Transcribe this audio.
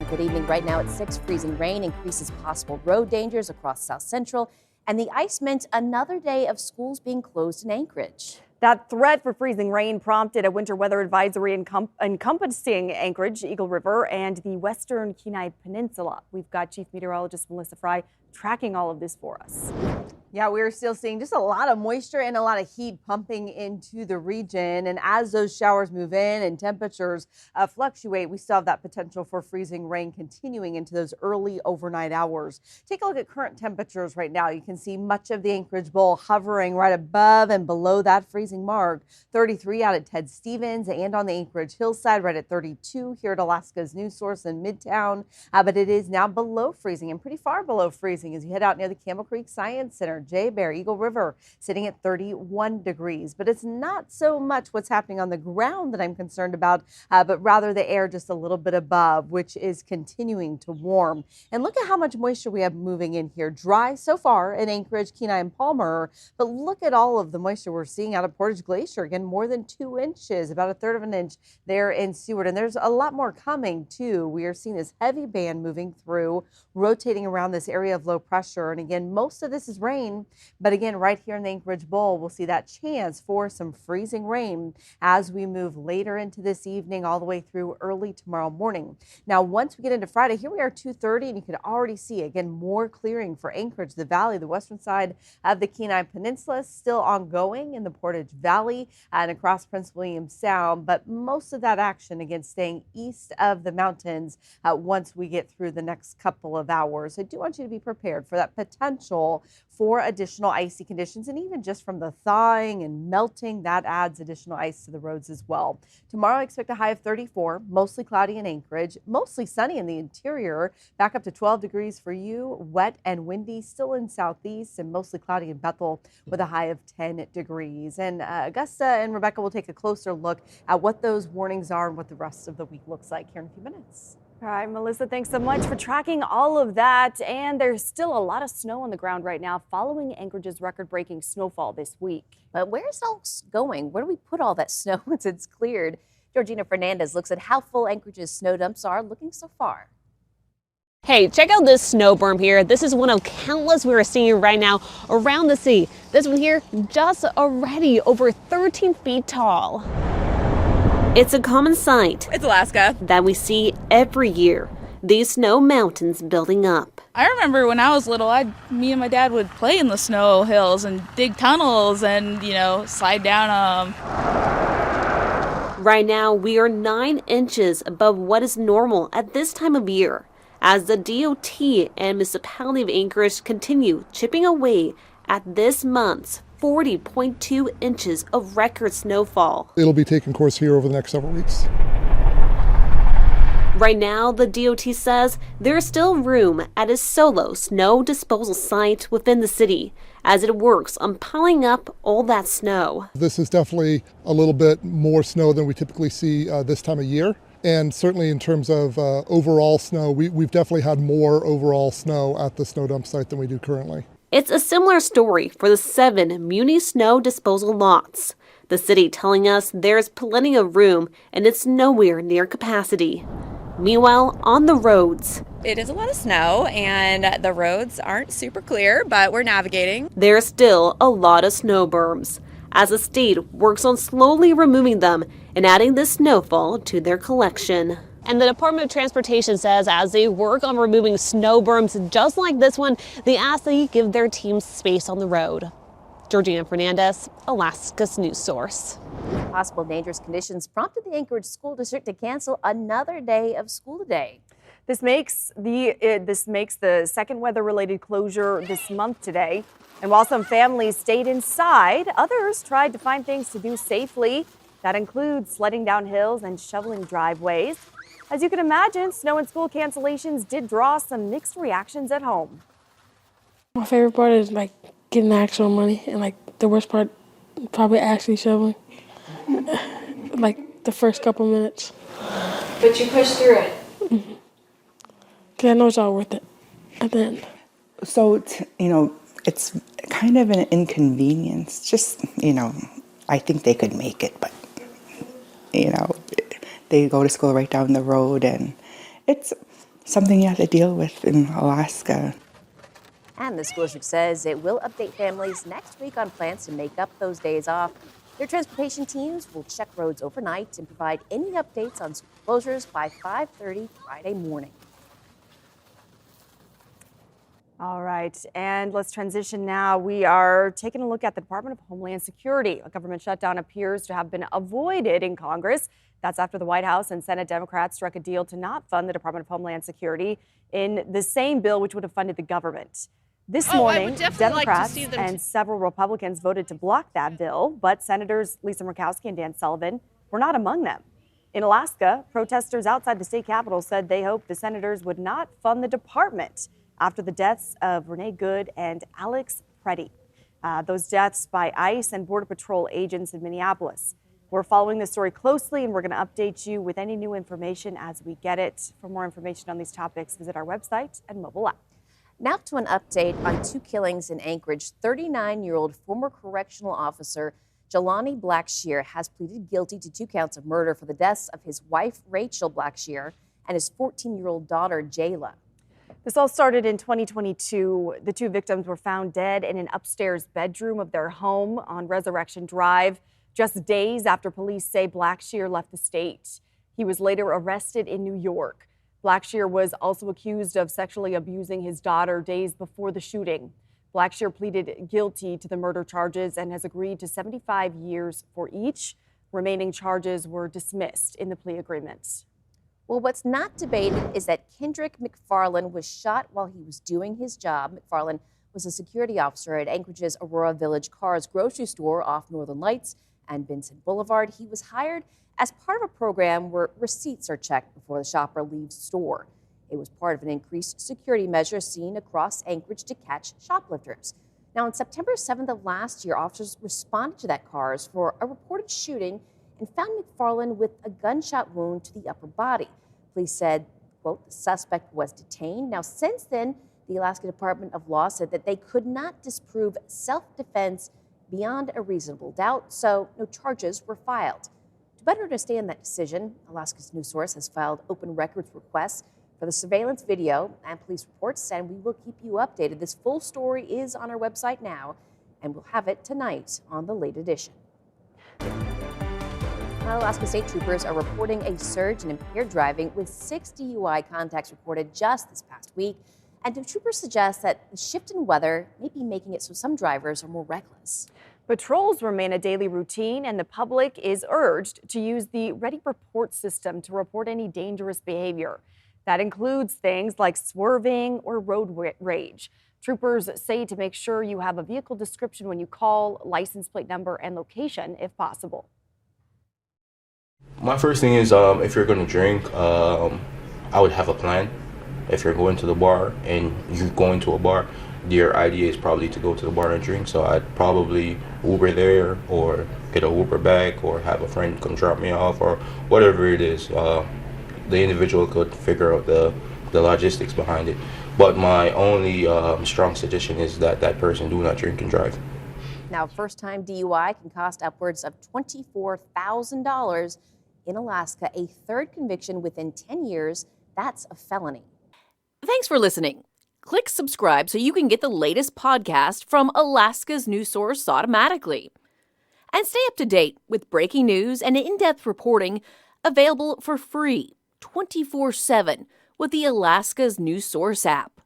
Good evening. Right now at 6, freezing rain increases possible road dangers across South Central. And the ice meant another day of schools being closed in Anchorage. That threat for freezing rain prompted a winter weather advisory encompassing Anchorage, Eagle River, and the western Kenai Peninsula. We've got Chief Meteorologist Melissa Fry tracking all of this for us. Yeah, we're still seeing just a lot of moisture and a lot of heat pumping into the region. And as those showers move in and temperatures fluctuate, we still have that potential for freezing rain continuing into those early overnight hours. Take a look at current temperatures right now. You can see much of the Anchorage Bowl hovering right above and below that freezing mark. 33 out at Ted Stevens and on the Anchorage hillside, right at 32 here at Alaska's news source in Midtown. But it is now below freezing and pretty far below freezing as you head out near the Camel Creek Science Center. Jay Bear, Eagle River, sitting at 31 degrees. But it's not so much what's happening on the ground that I'm concerned about, but rather the air just a little bit above, which is continuing to warm. And look at how much moisture we have moving in here. Dry so far in Anchorage, Kenai, and Palmer. But look at all of the moisture we're seeing out of Portage Glacier. Again, more than 2 inches, about 1/3 of an inch there in Seward. And there's a lot more coming, too. We are seeing this heavy band moving through, rotating around this area of low pressure. And again, most of this is rain. But again, right here in the Anchorage Bowl, we'll see that chance for some freezing rain as we move later into this evening all the way through early tomorrow morning. Now, once we get into Friday, here we are 2:30, and you can already see, again, more clearing for Anchorage, the valley, the western side of the Kenai Peninsula, still ongoing in the Portage Valley and across Prince William Sound. But most of that action, again, staying east of the mountains once we get through the next couple of hours. I do want you to be prepared for that potential for additional icy conditions, and even just from the thawing and melting, that adds additional ice to the roads as well. Tomorrow, I expect a high of 34, mostly cloudy in Anchorage, mostly sunny in the interior, back up to 12 degrees for you, wet and windy still in southeast, and mostly cloudy in Bethel with a high of 10 degrees. And Augusta and Rebecca will take a closer look at what those warnings are and what the rest of the week looks like here in a few minutes. All right, Melissa, thanks so much for tracking all of that. And there's still a lot of snow on the ground right now following Anchorage's record-breaking snowfall this week. But where is it all going? Where do we put all that snow once it's cleared? Georgina Fernandez looks at how full Anchorage's snow dumps are looking so far. Hey, check out this snow berm here. This is one of countless we are seeing right now around the city. This one here just already over 13 feet tall. It's a common sight. It's Alaska. That we see every year. These snow mountains building up. I remember when I was little, me and my dad would play in the snow hills and dig tunnels and, slide down them. Right now, we are 9 inches above what is normal at this time of year, as the DOT and municipality of Anchorage continue chipping away at this month's 40.2 inches of record snowfall. It'll be taking course here over the next several weeks. Right now, the DOT says there is still room at a solo snow disposal site within the city as it works on piling up all that snow. This is definitely a little bit more snow than we typically see this time of year. And certainly in terms of overall snow, we've definitely had more overall snow at the snow dump site than we do currently. It's a similar story for the 7 muni snow disposal lots. The city telling us there's plenty of room and it's nowhere near capacity. Meanwhile, on the roads, it is a lot of snow and the roads aren't super clear, but we're navigating. There's still a lot of snow berms as the state works on slowly removing them and adding the snowfall to their collection. And the Department of Transportation says as they work on removing snow berms just like this one, they ask that you give their teams space on the road. Georgina Fernandez, Alaska's news source. Possible dangerous conditions prompted the Anchorage School District to cancel another day of school today. This makes the second weather-related closure this month today. And while some families stayed inside, others tried to find things to do safely. That includes sledding down hills and shoveling driveways. As you can imagine, snow and school cancellations did draw some mixed reactions at home. My favorite part is getting the actual money, and the worst part, probably actually shoveling. The first couple minutes. But you pushed through it. Mm-hmm. 'Cause I know it's all worth it at the end. So, it's kind of an inconvenience. Just, I think they could make it, but, they go to school right down the road, and it's something you have to deal with in Alaska. And the school district says it will update families next week on plans to make up those days off. Their transportation teams will check roads overnight and provide any updates on school closures by 5:30 Friday morning. All right, and let's transition now. We are taking a look at the Department of Homeland Security. A government shutdown appears to have been avoided in Congress. That's after the White House and Senate Democrats struck a deal to not fund the Department of Homeland Security in the same bill which would have funded the government. This morning, Democrats and several Republicans voted to block that bill, but Senators Lisa Murkowski and Dan Sullivan were not among them. In Alaska, protesters outside the state capitol said they hoped the senators would not fund the department after the deaths of Renee Good and Alex Preddy. Those deaths by ICE and Border Patrol agents in Minneapolis. We're following this story closely, and we're going to update you with any new information as we get it. For more information on these topics, visit our website and mobile app. Now to an update on two killings in Anchorage. 39-year-old former correctional officer Jelani Blackshear has pleaded guilty to 2 counts of murder for the deaths of his wife, Rachel Blackshear, and his 14-year-old daughter, Jayla. This all started in 2022. The 2 victims were found dead in an upstairs bedroom of their home on Resurrection Drive, just days after police say Blackshear left the state. He was later arrested in New York. Blackshear was also accused of sexually abusing his daughter days before the shooting. Blackshear pleaded guilty to the murder charges and has agreed to 75 years for each. Remaining charges were dismissed in the plea agreement. Well, what's not debated is that Kendrick McFarland was shot while he was doing his job. McFarland was a security officer at Anchorage's Aurora Village Cars grocery store off Northern Lights and Benson Boulevard. He was hired as part of a program where receipts are checked before the shopper leaves the store. It was part of an increased security measure seen across Anchorage to catch shoplifters. Now, on September 7th of last year, officers responded to that Cars for a reported shooting and found McFarland with a gunshot wound to the upper body. Police said, quote, the suspect was detained. Now, since then, the Alaska Department of Law said that they could not disprove self-defense beyond a reasonable doubt, so no charges were filed. To better understand that decision, Alaska's News Source has filed open records requests for the surveillance video and police reports, and we will keep you updated. This full story is on our website now, and we'll have it tonight on the late edition. Alaska State Troopers are reporting a surge in impaired driving with 6 DUI contacts reported just this past week. And the troopers suggest that the shift in weather may be making it so some drivers are more reckless. Patrols remain a daily routine, and the public is urged to use the Ready Report system to report any dangerous behavior. That includes things like swerving or road rage. Troopers say to make sure you have a vehicle description when you call, license plate number, and location if possible. My first thing is if you're going to drink, I would have a plan. If you're going to the bar and you're going to a bar, your idea is probably to go to the bar and drink. So I'd probably Uber there or get a Uber back or have a friend come drop me off or whatever it is. The individual could figure out the logistics behind it. But my only strong suggestion is that that person do not drink and drive. Now, first-time DUI can cost upwards of $24,000 in Alaska. A third conviction within 10 years, that's a felony. Thanks for listening. Click subscribe so you can get the latest podcast from Alaska's News Source automatically. And stay up to date with breaking news and in-depth reporting available for free 24/7 with the Alaska's News Source app.